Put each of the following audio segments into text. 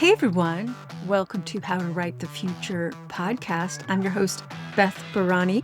Hey everyone, welcome to How to Write the Future podcast. I'm your host, Beth Barany,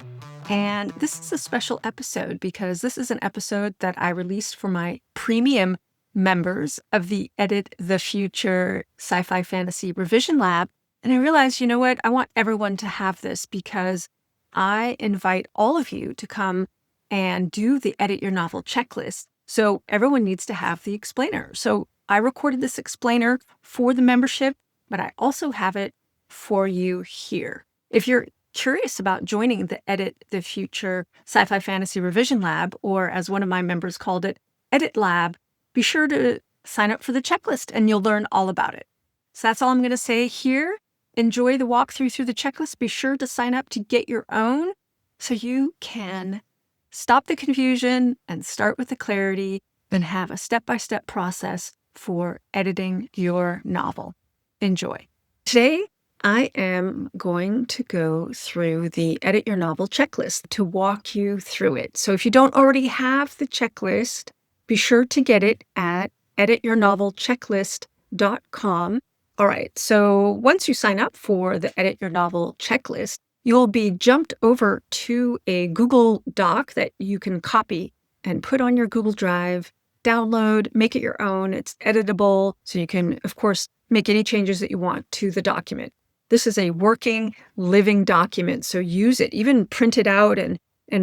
and this is a special episode because this is an episode that I released for my premium members of the Edit the Future Sci-Fi Fantasy Revision Lab. And I realized, you know what, I want everyone to have this because I invite all of you to come and do the Edit Your Novel checklist. So everyone needs to have the explainer. So I recorded this explainer for the membership, but I also have it for you here. If you're curious about joining the Edit the Future Sci-Fi Fantasy Revision Lab, or as one of my members called it, Edit Lab, be sure to sign up for the checklist and you'll learn all about it. So that's all I'm going to say here. Enjoy the walkthrough through the checklist. Be sure to sign up to get your own so you can stop the confusion and start with the clarity and have a step-by-step process for editing your novel. Enjoy. Today, I am going to go through the Edit Your Novel checklist to walk you through it. So if you don't already have the checklist, be sure to get it at edityournovelchecklist.com. All right, so once you sign up for the Edit Your Novel checklist, you'll be jumped over to a Google Doc that you can copy and put on your Google Drive, download, make it your own. It's editable, so you can, of course, make any changes that you want to the document. This is a working, living document, so use it. Even print it out and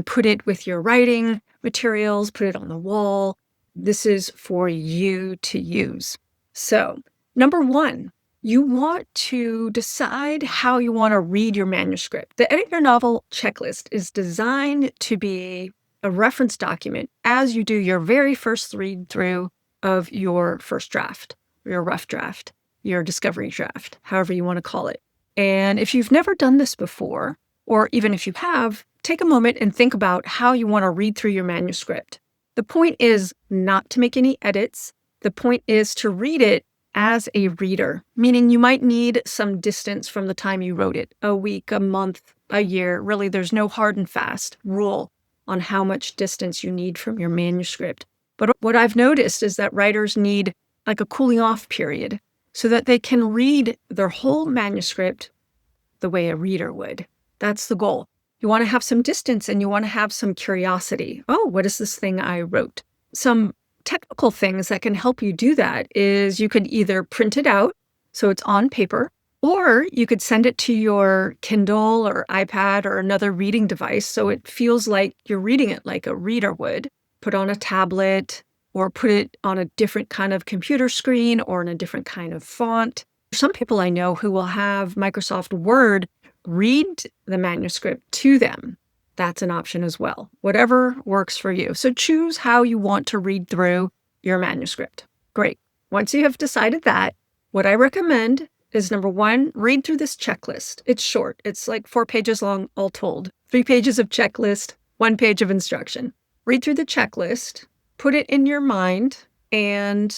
put it with your writing materials, put it on the wall. This is for you to use. So, number one, you want to decide how you want to read your manuscript. The Edit Your Novel checklist is designed to be a reference document as you do your very first read through of your first draft, your rough draft, your discovery draft, however you want to call it. And if you've never done this before, or even if you have, take a moment and think about how you want to read through your manuscript. The point is not to make any edits. The point is to read it as a reader, meaning you might need some distance from the time you wrote it, a week, a month, a year. Really, there's no hard and fast rule on how much distance you need from your manuscript. But what I've noticed is that writers need like a cooling off period so that they can read their whole manuscript the way a reader would. That's the goal. You want to have some distance and you want to have some curiosity. Oh, what is this thing I wrote? Some technical things that can help you do that is you could either print it out so it's on paper, or you could send it to your Kindle or iPad or another reading device so it feels like you're reading it like a reader would. Put on a tablet or put it on a different kind of computer screen or in a different kind of font. Some people I know who will have Microsoft Word read the manuscript to them. That's an option as well. Whatever works for you. So choose how you want to read through your manuscript. Great. Once you have decided that, what I recommend is number one, read through this checklist. It's short. It's like 4 pages long, all told. 3 pages of checklist, 1 page of instruction. Read through the checklist, put it in your mind, and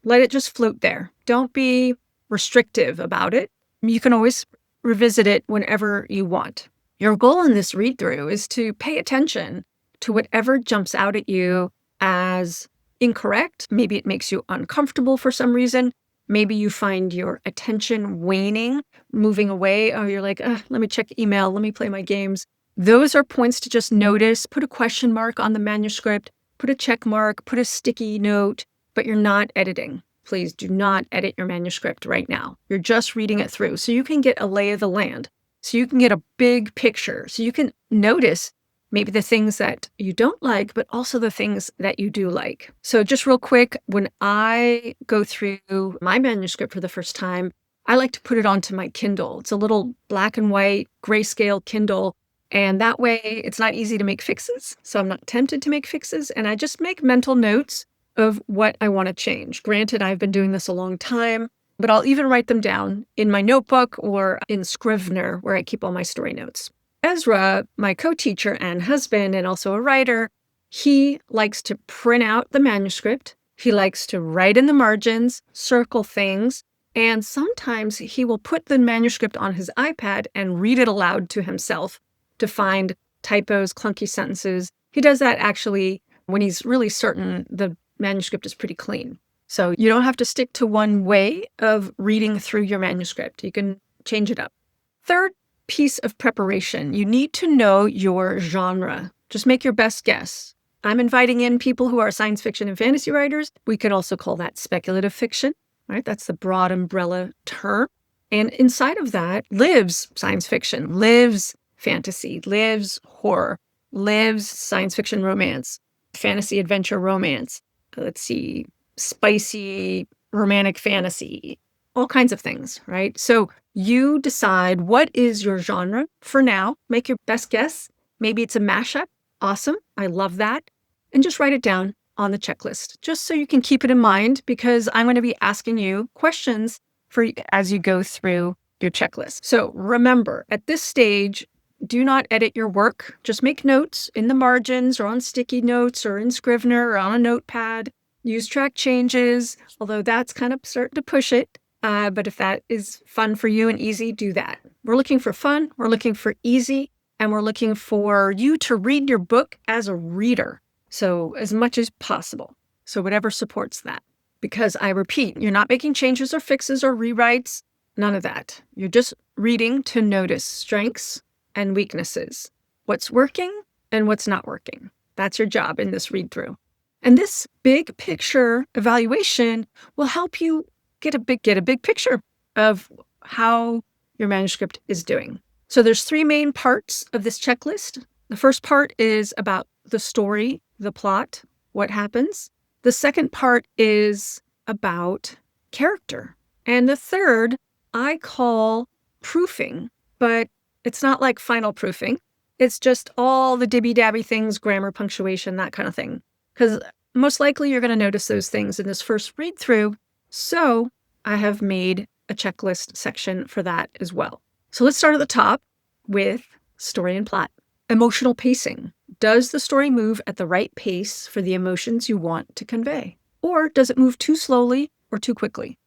let it just float there. Don't be restrictive about it. You can always revisit it whenever you want. Your goal in this read-through is to pay attention to whatever jumps out at you as incorrect. Maybe it makes you uncomfortable for some reason. Maybe you find your attention waning, moving away. Oh, you're like, let me check email. Let me play my games. Those are points to just notice. Put a question mark on the manuscript. Put a check mark. Put a sticky note. But you're not editing. Please do not edit your manuscript right now. You're just reading it through so you can get a lay of the land. So you can get a big picture. So you can notice maybe the things that you don't like, but also the things that you do like. So just real quick, when I go through my manuscript for the first time, I like to put it onto my Kindle. It's a little black and white grayscale Kindle. And that way it's not easy to make fixes. So I'm not tempted to make fixes. And I just make mental notes of what I want to change. Granted, I've been doing this a long time, but I'll even write them down in my notebook or in Scrivener where I keep all my story notes. Ezra, my co-teacher and husband and also a writer, he likes to print out the manuscript. He likes to write in the margins, circle things, and sometimes he will put the manuscript on his iPad and read it aloud to himself to find typos, clunky sentences. He does that actually when he's really certain the manuscript is pretty clean. So you don't have to stick to one way of reading through your manuscript. You can change it up. Third piece of preparation, you need to know your genre. Just make your best guess. I'm inviting in people who are science fiction and fantasy writers. We could also call that speculative fiction, right? That's the broad umbrella term. And inside of that lives science fiction, lives fantasy, lives horror, lives science fiction romance, fantasy adventure romance. Let's see, spicy romantic fantasy, all kinds of things, right? So you decide what is your genre for now. Make your best guess. Maybe it's a mashup. Awesome. I love that. And just write it down on the checklist, just so you can keep it in mind, because I'm going to be asking you questions as you go through your checklist. So remember, at this stage, do not edit your work. Just make notes in the margins or on sticky notes or in Scrivener or on a notepad. Use track changes, although that's kind of starting to push it. But if that is fun for you and easy, do that. We're looking for fun, we're looking for easy, and we're looking for you to read your book as a reader. So as much as possible. So whatever supports that. Because I repeat, you're not making changes or fixes or rewrites, none of that. You're just reading to notice strengths and weaknesses, what's working and what's not working. That's your job in this read through. And this big picture evaluation will help you get a big picture of how your manuscript is doing. So there's 3 main parts of this checklist. The first part is about the story, the plot, what happens. The second part is about character. And the third I call proofing, but it's not like final proofing. It's just all the dibby-dabby things, grammar, punctuation, that kind of thing. Because most likely you're going to notice those things in this first read through. So I have made a checklist section for that as well. So let's start at the top with story and plot. Emotional pacing. Does the story move at the right pace for the emotions you want to convey? Or does it move too slowly or too quickly?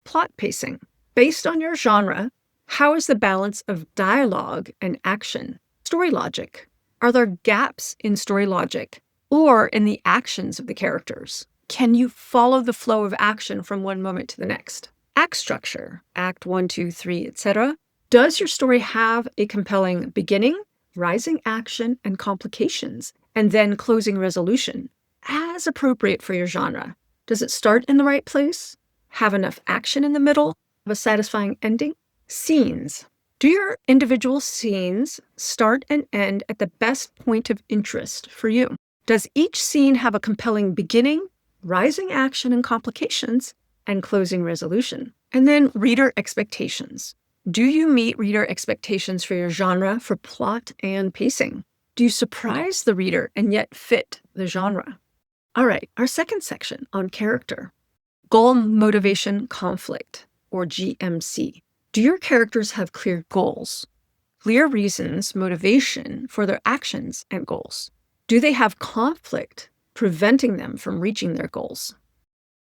Plot pacing. Based on your genre, how is the balance of dialogue and action? Story logic. Are there gaps in story logic or in the actions of the characters? Can you follow the flow of action from one moment to the next? Act structure, act 1, 2, 3, etc. Does your story have a compelling beginning, rising action and complications, and then closing resolution, as appropriate for your genre? Does it start in the right place? Have enough action in the middle? Have a satisfying ending? Scenes. Do your individual scenes start and end at the best point of interest for you? Does each scene have a compelling beginning, rising action and complications, and closing resolution? And then reader expectations. Do you meet reader expectations for your genre, for plot and pacing? Do you surprise the reader and yet fit the genre? All right, our second section on character. Goal, motivation, conflict, or GMC. Do your characters have clear goals, clear reasons, motivation for their actions and goals? Do they have conflict preventing them from reaching their goals?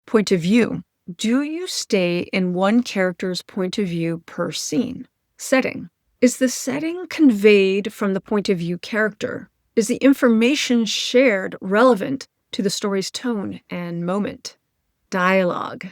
Point of view. Do you stay in one character's point of view per scene? Setting. Is the setting conveyed from the point of view character? Is the information shared relevant to the story's tone and moment? Dialogue.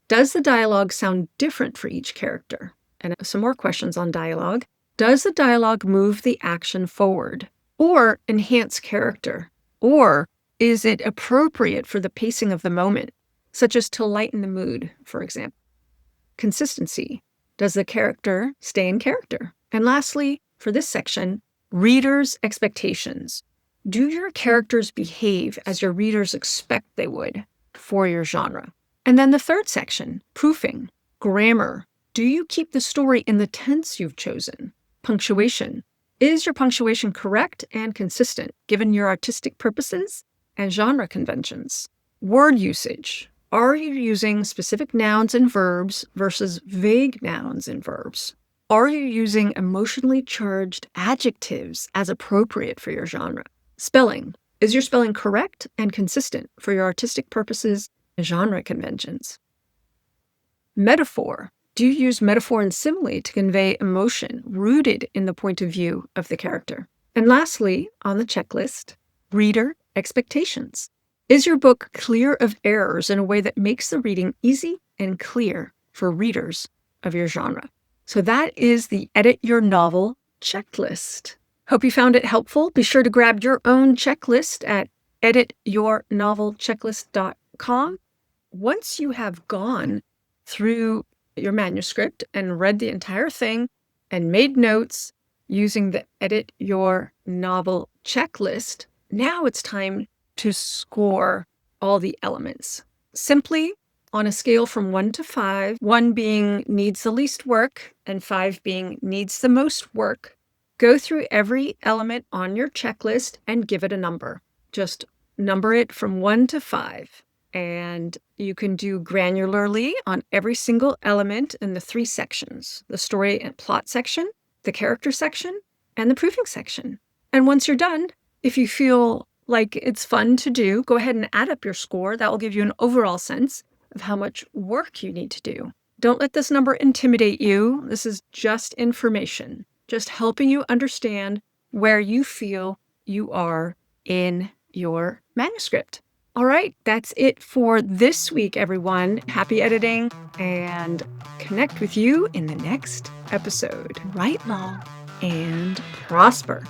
Does the dialogue sound different for each character? And some more questions on dialogue. Does the dialogue move the action forward or enhance character? Or is it appropriate for the pacing of the moment, such as to lighten the mood, for example? Consistency. Does the character stay in character? And lastly, for this section, readers' expectations. Do your characters behave as your readers expect they would for your genre? And then the third section, proofing, grammar. Do you keep the story in the tense you've chosen? Punctuation. Is your punctuation correct and consistent given your artistic purposes and genre conventions? Word usage. Are you using specific nouns and verbs versus vague nouns and verbs? Are you using emotionally charged adjectives as appropriate for your genre? Spelling. Is your spelling correct and consistent for your artistic purposes and genre conventions? Metaphor. Do you use metaphor and simile to convey emotion rooted in the point of view of the character? And lastly, on the checklist, reader expectations. Is your book clear of errors in a way that makes the reading easy and clear for readers of your genre? So that is the Edit Your Novel checklist. Hope you found it helpful. Be sure to grab your own checklist at edityournovelchecklist.com. Once you have gone through your manuscript and read the entire thing and made notes using the Edit Your Novel checklist, now it's time to score all the elements. Simply on a scale from 1 to 5, 1 being needs the least work and 5 being needs the most work, go through every element on your checklist and give it a number. Just number it from 1 to 5. And you can do granularly on every single element in the 3 sections, the story and plot section, the character section, and the proofing section. And once you're done, if you feel like it's fun to do, go ahead and add up your score. That will give you an overall sense of how much work you need to do. Don't let this number intimidate you. This is just information, just helping you understand where you feel you are in your manuscript. All right, that's it for this week, everyone. Happy editing, and connect with you in the next episode. Write long and prosper.